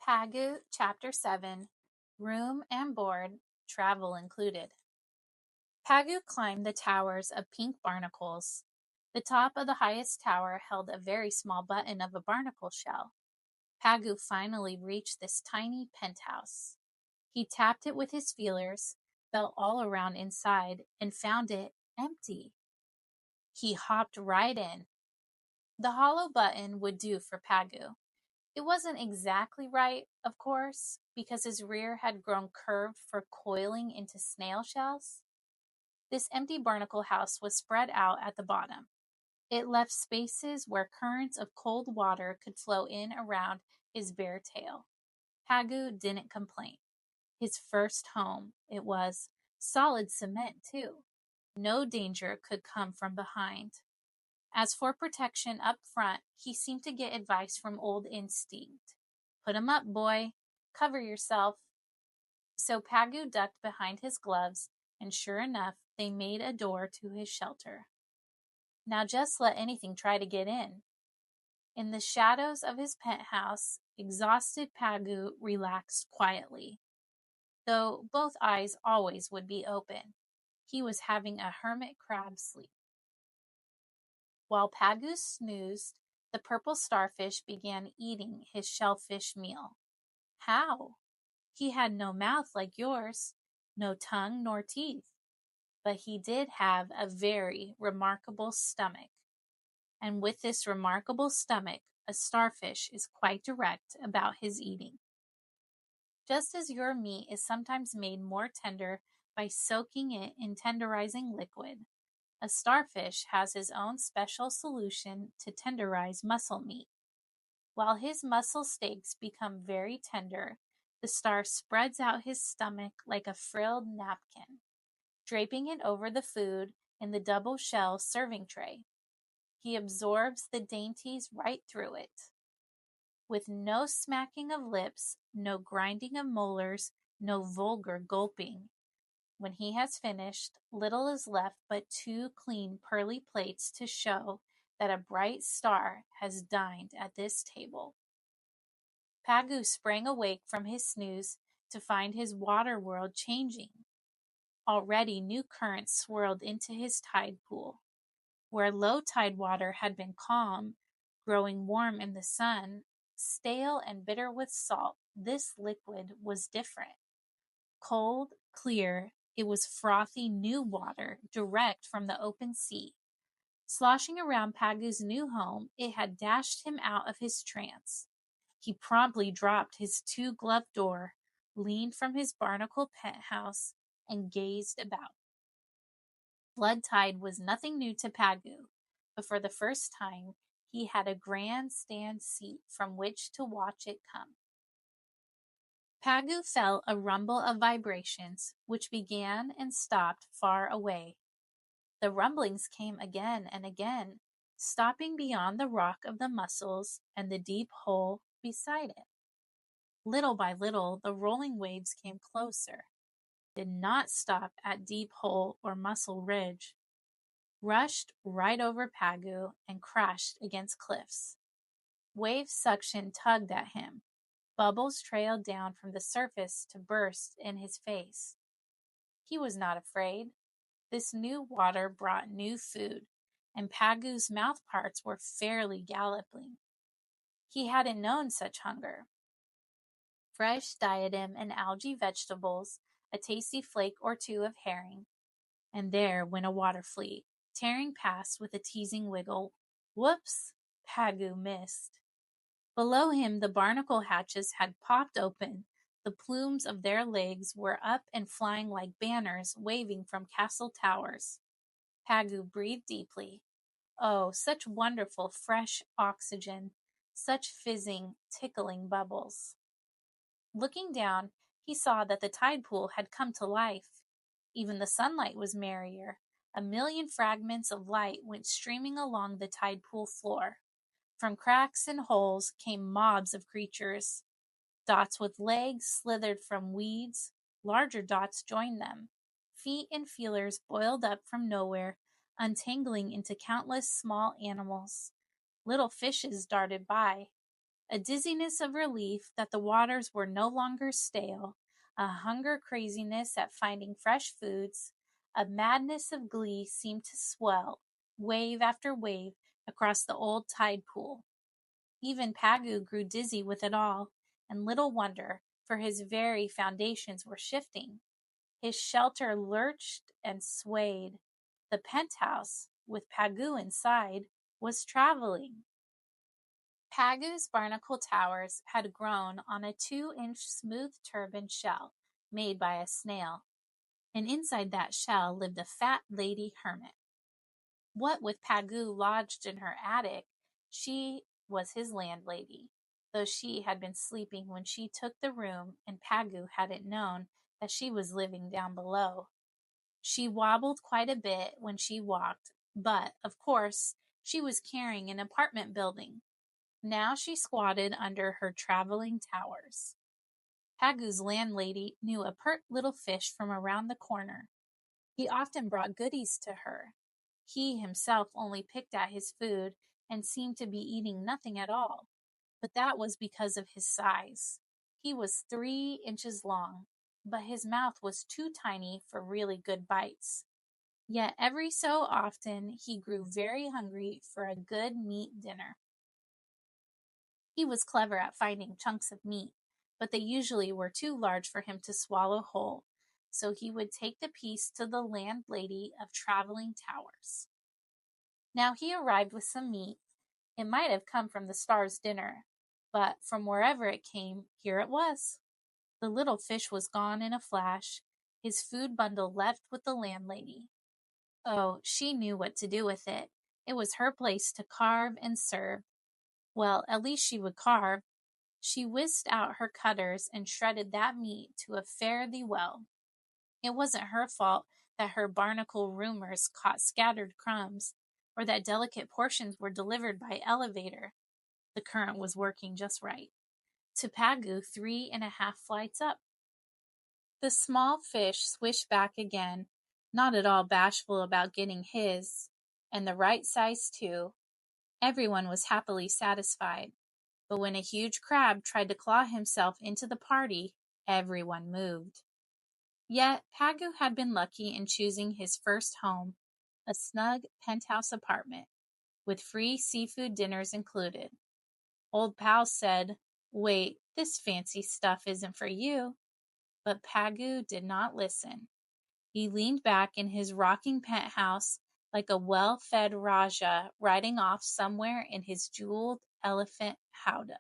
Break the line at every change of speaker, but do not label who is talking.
Pagoo, Chapter 7, Room and Board, Travel Included. Pagoo climbed the towers of pink barnacles. The top of the highest tower held a very small button of a barnacle shell. Pagoo finally reached this tiny penthouse. He tapped it with his feelers, felt all around inside, and found it empty. He hopped right in. The hollow button would do for Pagoo. It wasn't exactly right, of course, because his rear had grown curved for coiling into snail shells. This empty barnacle house was spread out at the bottom. It left spaces where currents of cold water could flow in around his bare tail. Pagoo didn't complain. His first home, it was. Solid cement, too. No danger could come from behind. As for protection up front, he seemed to get advice from old instinct. Put 'em up, boy. Cover yourself. So Pagoo ducked behind his gloves, and sure enough, they made a door to his shelter. Now just let anything try to get in. In the shadows of his penthouse, exhausted Pagoo relaxed quietly, though both eyes always would be open. He was having a hermit crab sleep. While Pagoo snoozed, the purple starfish began eating his shellfish meal. How? He had no mouth like yours, no tongue nor teeth, but he did have a very remarkable stomach. And with this remarkable stomach, a starfish is quite direct about his eating. Just as your meat is sometimes made more tender by soaking it in tenderizing liquid, a starfish has his own special solution to tenderize muscle meat. While his muscle steaks become very tender, the star spreads out his stomach like a frilled napkin, draping it over the food in the double shell serving tray. He absorbs the dainties right through it. With no smacking of lips, no grinding of molars, no vulgar gulping. When he has finished, little is left but two clean pearly plates to show that a bright star has dined at this table. Pagoo sprang awake from his snooze to find his water world changing. Already new currents swirled into his tide pool. Where low tide water had been calm, growing warm in the sun, stale and bitter with salt, this liquid was different. Cold, clear, it was frothy new water direct from the open sea. Sloshing around Pagoo's new home, it had dashed him out of his trance. He promptly dropped his two-gloved door, leaned from his barnacle penthouse, and gazed about. Flood tide was nothing new to Pagoo, but for the first time, he had a grandstand seat from which to watch it come. Pagoo felt a rumble of vibrations, which began and stopped far away. The rumblings came again and again, stopping beyond the rock of the mussels and the deep hole beside it. Little by little, the rolling waves came closer, did not stop at deep hole or mussel ridge, rushed right over Pagoo and crashed against cliffs. Wave suction tugged at him. Bubbles trailed down from the surface to burst in his face. He was not afraid. This new water brought new food, and Pagoo's mouth parts were fairly galloping. He hadn't known such hunger. Fresh diadem and algae vegetables, a tasty flake or two of herring, and there went a water fleet, tearing past with a teasing wiggle. Whoops! Pagoo missed. Below him the barnacle hatches had popped open. The plumes of their legs were up and flying like banners waving from castle towers. Pagoo breathed deeply. Oh, such wonderful fresh oxygen, such fizzing, tickling bubbles. Looking down, he saw that the tide pool had come to life. Even the sunlight was merrier. A million fragments of light went streaming along the tide pool floor. From cracks and holes came mobs of creatures. Dots with legs slithered from weeds. Larger dots joined them. Feet and feelers boiled up from nowhere, untangling into countless small animals. Little fishes darted by. a dizziness of relief that the waters were no longer stale, a hunger craziness at finding fresh foods, a madness of glee seemed to swell, wave after wave, across the old tide pool. Even Pagoo grew dizzy with it all, and little wonder, for his very foundations were shifting. His shelter lurched and swayed. The penthouse, with Pagoo inside, was traveling. Pagoo's barnacle towers had grown on a 2-inch smooth turban shell made by a snail, and inside that shell lived a fat lady hermit. What with Pagoo lodged in her attic, she was his landlady, though she had been sleeping when she took the room and Pagoo hadn't known that she was living down below. She wobbled quite a bit when she walked, but, of course, she was carrying an apartment building. Now she squatted under her traveling towers. Pagoo's landlady knew a pert little fish from around the corner. He often brought goodies to her. He himself only picked at his food and seemed to be eating nothing at all, but that was because of his size. He was 3 inches long, but his mouth was too tiny for really good bites. Yet every so often he grew very hungry for a good meat dinner. He was clever at finding chunks of meat, but they usually were too large for him to swallow whole, so he would take the piece to the landlady of traveling towers. Now he arrived with some meat. It might have come from the Star's dinner, but from wherever it came, here it was. The little fish was gone in a flash, his food bundle left with the landlady. Oh, she knew what to do with it. It was her place to carve and serve. Well, at least she would carve. She whisked out her cutters and shredded that meat to a fare-thee-well. It wasn't her fault that her barnacle roomers caught scattered crumbs, or that delicate portions were delivered by elevator. The current was working just right. To Pagoo 3.5 flights up. The small fish swished back again, not at all bashful about getting his, and the right size too. Everyone was happily satisfied. But when a huge crab tried to claw himself into the party, everyone moved. Yet Pagoo had been lucky in choosing his first home, a snug penthouse apartment, with free seafood dinners included. Old Pal said, "Wait, this fancy stuff isn't for you." But Pagoo did not listen. He leaned back in his rocking penthouse like a well-fed Rajah riding off somewhere in his jeweled elephant howdah.